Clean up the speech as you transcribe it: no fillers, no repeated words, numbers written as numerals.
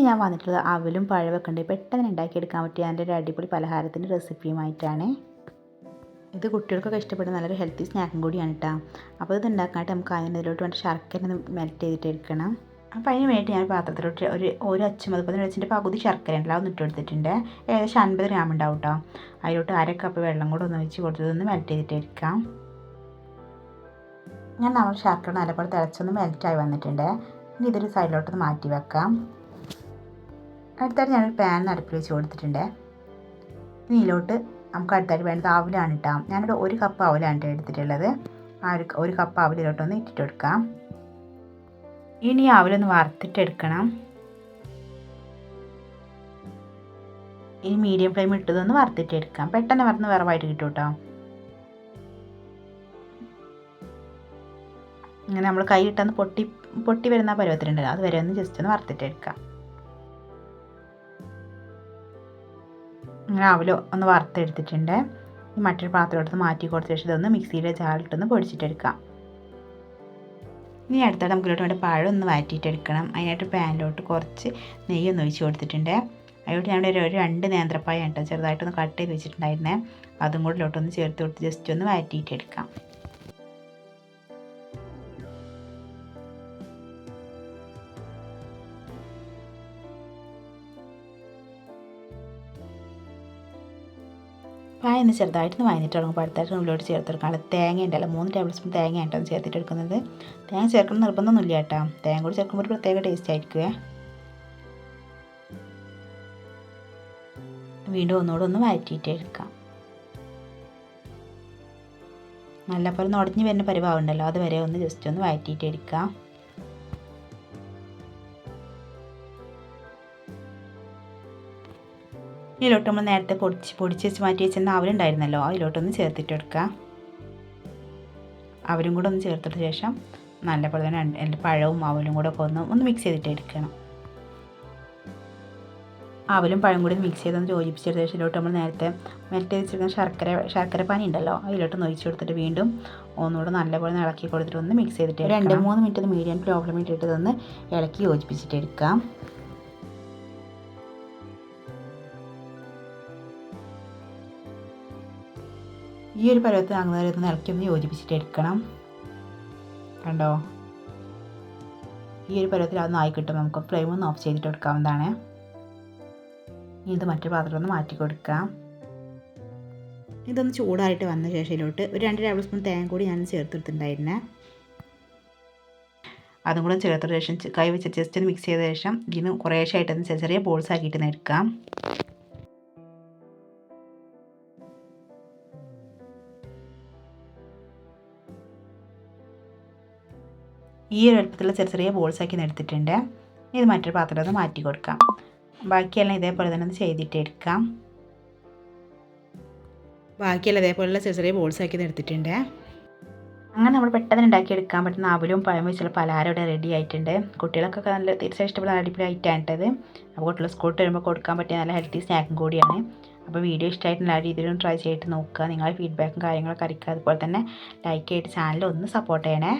ഇനി ഞാൻ വന്നിട്ടുള്ളത് അവലും പഴമൊക്കെ ഉണ്ട് പെട്ടെന്ന് ഉണ്ടാക്കിയെടുക്കാൻ പറ്റിയ എൻ്റെ ഒരു അടിപൊളി പലഹാരത്തിൻ്റെ റെസിപ്പിയുമായിട്ടാണ്. ഇത് കുട്ടികൾക്കൊക്കെ ഇഷ്ടപ്പെടുന്ന നല്ലൊരു ഹെൽത്തി സ്നാക്കും കൂടിയാണ് കേട്ടോ. അപ്പോൾ ഇത് ഉണ്ടാക്കാനായിട്ട് നമുക്ക് ആദ്യം ഇതിലോട്ട് വേണ്ട ശർക്കര ഒന്ന് മെൽറ്റ് ചെയ്തിട്ട് എടുക്കണം. അപ്പോൾ അതിന് വേണ്ടി ഞാൻ പാത്രത്തിലോട്ട് ഒരു അച്ചും അതുപോലെ വെച്ചിട്ട് പകുതി ശർക്കര ഉണ്ടല്ലോ അതൊന്ന് ഇട്ട് കൊടുത്തിട്ടുണ്ട്. ഏകദേശം 50 ഗ്രാം ഉണ്ടാവും കേട്ടോ. അതിലോട്ട് 1/2 കപ്പ് വെള്ളം കൂടെ ഒന്ന് ഒഴിച്ച് കൊടുത്തതൊന്ന് മെൽറ്റ് ചെയ്തിട്ട് എടുക്കാം. ഞാൻ നമ്മൾ ശർക്കര നല്ലപോലെ തിളച്ചൊന്ന് മെൽറ്റായി വന്നിട്ടുണ്ട്. ഇനി ഇതൊരു സൈഡിലോട്ടൊന്ന് മാറ്റി വെക്കാം. അടുത്തായിട്ട് ഞാനൊരു പാൻ അടുപ്പിൽ വെച്ച് കൊടുത്തിട്ടുണ്ട്. ഇനി ഇതിലോട്ട് നമുക്ക് അടുത്തായിട്ട് വേണ്ടത് അവലാണ് കേട്ടോ. ഞാനിവിടെ 1 കപ്പ് അവലാണ് എടുത്തിട്ടുള്ളത്. ആ ഒരു കപ്പ് അവലിലോട്ടൊന്ന് ഇട്ടിട്ട് കൊടുക്കാം. ഇനി അവലൊന്ന് വറുത്തിട്ടെടുക്കണം. ഇനി മീഡിയം ഫ്ലെയിം ഇട്ടതൊന്ന് വറുത്തിട്ടെടുക്കാം. പെട്ടെന്ന് വറുന്ന് വിറവായിട്ട് കിട്ടും കേട്ടോ. ഇങ്ങനെ നമ്മൾ കൈ ഇട്ടൊന്ന് പൊട്ടി വരുന്ന പരുവത്തിലുണ്ടല്ലോ അതുവരെ ഒന്ന് ജസ്റ്റ് ഒന്ന് വറുത്തിട്ടെടുക്കാം. ഇങ്ങനെ അവല് ഒന്ന് വറുത്തെടുത്തിട്ടുണ്ട്. ഈ മറ്റൊരു പാത്രത്തോട്ട് മാറ്റി കൊടുത്ത ശേഷം ഇതൊന്ന് മിക്സിയുടെ ജാറിലിട്ടൊന്ന് പൊടിച്ചിട്ടെടുക്കാം. ഇനി അടുത്തായിട്ട് നമുക്ക് ഇതിലോട്ട് വേണ്ട പഴം ഒന്ന് വഴറ്റിയിട്ടെടുക്കണം. അതിനായിട്ട് പാനിലോട്ട് കുറച്ച് നെയ്യൊന്ന് ഒഴിച്ച് കൊടുത്തിട്ടുണ്ട്. അതിലോട്ട് ഞാൻ ഒരു 2 നേന്ത്രപ്പഴം കേട്ടോ ചെറുതായിട്ടൊന്ന് കട്ട് ചെയ്ത് വെച്ചിട്ടുണ്ടായിരുന്നേ. അതും കൂടെ ഇതിലോട്ടൊന്ന് ചേർത്ത് കൊടുത്ത് ജസ്റ്റ് ഒന്ന് വഴറ്റിയിട്ടെടുക്കാം. പായൊന്ന് ചെറുതായിട്ടൊന്ന് വഴന്നിട്ട് തുടങ്ങുമ്പോൾ അടുത്തായിട്ട് ഉള്ളിലോട്ട് ചേർത്തെടുക്കാം. തേങ്ങ ഉണ്ടല്ലോ 3 ടേബിൾ സ്പൂൺ തേങ്ങ ആയിട്ടാണ് ചേർത്തിട്ട് എടുക്കുന്നത്. തേങ്ങ ചേർക്കണം നിർബന്ധമൊന്നുമില്ല കേട്ടോ. തേങ്ങ കൂടി ചേർക്കുമ്പോൾ ഒരു പ്രത്യേക ടേസ്റ്റ് ആയിരിക്കുമേ. വീണ്ടും ഒന്നുകൂടെ ഒന്ന് വഴറ്റിയിട്ട് എടുക്കാം. നല്ലപോലെ ഉടഞ്ഞ് വരുന്ന പരിവാവുണ്ടല്ലോ അതുവരെ ഒന്ന് ജസ്റ്റ് ഒന്ന് വഴറ്റിയിട്ട് എടുക്കാം. ഇതിലോട്ട് നമ്മൾ നേരത്തെ പൊടിച്ച് വെച്ച് മാറ്റി വെച്ചിരുന്ന അവലുണ്ടായിരുന്നല്ലോ അതിലോട്ടൊന്ന് ചേർത്തിട്ട് എടുക്കുക. അവലും കൂടെ ഒന്ന് ചേർത്തിട്ട് ശേഷം നല്ലപോലെ തന്നെ പഴവും അവലും കൂടെ ഒക്കെ ഒന്ന് മിക്സ് ചെയ്തിട്ട് എടുക്കണം. അവലും പഴം കൂടി മിക്സ് ചെയ്തൊന്ന് യോജിപ്പിച്ചെടുത്ത ശേഷം ഇതിലോട്ട് നമ്മൾ നേരത്തെ മെൽറ്റ് വെച്ചിരിക്കുന്ന ശർക്കര പാനി ഉണ്ടല്ലോ അതിലോട്ടൊന്ന് ഒഴിച്ച് കൊടുത്തിട്ട് വീണ്ടും ഒന്നുകൂടെ നല്ലപോലെ ഇളക്കി കൊടുത്തിട്ട് ഒന്ന് മിക്സ് ചെയ്തിട്ട് 2-3 മിനിറ്റ് മീഡിയം ലോ ഫ്ലെയിമിൽ ഇട്ടതൊന്ന് ഇളക്കി യോജിപ്പിച്ചിട്ട് എടുക്കാം. ഈ ഒരു പരുവത്തിൽ ആകുന്നവരെ ഒന്ന് ഇളക്കി യോജിപ്പിച്ചിട്ട് എടുക്കണം. കണ്ടോ, ഈ ഒരു പരുവത്തിൽ അതൊന്നും ആയി കിട്ടും. നമുക്ക് ഫ്ലെയിം ഒന്ന് ഓഫ് ചെയ്തിട്ട് എടുക്കാവുന്നതാണ്. ഇനി ഇത് മറ്റൊരു പാത്രം ഒന്ന് മാറ്റി കൊടുക്കാം. ഇതൊന്ന് ചൂടായിട്ട് വന്ന ശേഷം ഇതിലോട്ട് ഒരു 2 ടേബിൾ സ്പൂൺ തേങ്ങ കൂടി ഞാൻ ചേർത്തെടുത്തിട്ടുണ്ടായിരുന്നേ. അതും കൂടെ ചേർത്ത ശേഷം കൈ വെച്ച് ജസ്റ്റ് ഒന്ന് മിക്സ് ചെയ്ത ശേഷം ഇതിന് കുറേശ്ശായിട്ടൊന്ന് ചെറിയ ബോൾസ് ആക്കിയിട്ട് എടുക്കാം. ഈ ഒരു വലുപ്പത്തിലുള്ള ചെറിയ ബോൾസ് ആക്കി എടുത്തിട്ടുണ്ട്. ഇത് മറ്റൊരു പാത്രത്തിൽ മാറ്റി കൊടുക്കാം. ബാക്കിയെല്ലാം ഇതേപോലെ തന്നെ ഒന്ന് ചെയ്തിട്ട് എടുക്കാം. ബാക്കിയെല്ലാം ഇതേപോലെയുള്ള ചെറിയ ബോൾസ് ആക്കി എടുത്തിട്ടുണ്ട്. അങ്ങനെ നമ്മൾ പെട്ടെന്ന് ഉണ്ടാക്കിയെടുക്കാൻ പറ്റുന്ന അവലും പഴം വെച്ചുള്ള പലഹാരം ഇവിടെ റെഡി ആയിട്ടുണ്ട്. കുട്ടികൾക്കൊക്കെ നല്ല തീർച്ചയായും ഇഷ്ടപ്പെടുന്ന അടിപൊളി ഐറ്റമായിട്ടത്. അപ്പോൾ കുട്ടികൾ സ്കൂളിൽ വരുമ്പോൾ കൊടുക്കാൻ പറ്റിയ നല്ല ഹെൽത്തി സ്നാക്കും കൂടിയാണ്. അപ്പോൾ വീഡിയോ ഇഷ്ടമായിട്ട് എല്ലാ രീതിയിലും ട്രൈ ചെയ്തിട്ട് നോക്കുക. നിങ്ങളുടെ ഫീഡ്ബാക്കും കാര്യങ്ങളൊക്കെ അറിയിക്കുക. അതുപോലെ തന്നെ ലൈക്ക് ചെയ്തിട്ട് ചാനൽ ഒന്ന് സപ്പോർട്ട് ചെയ്യണേ.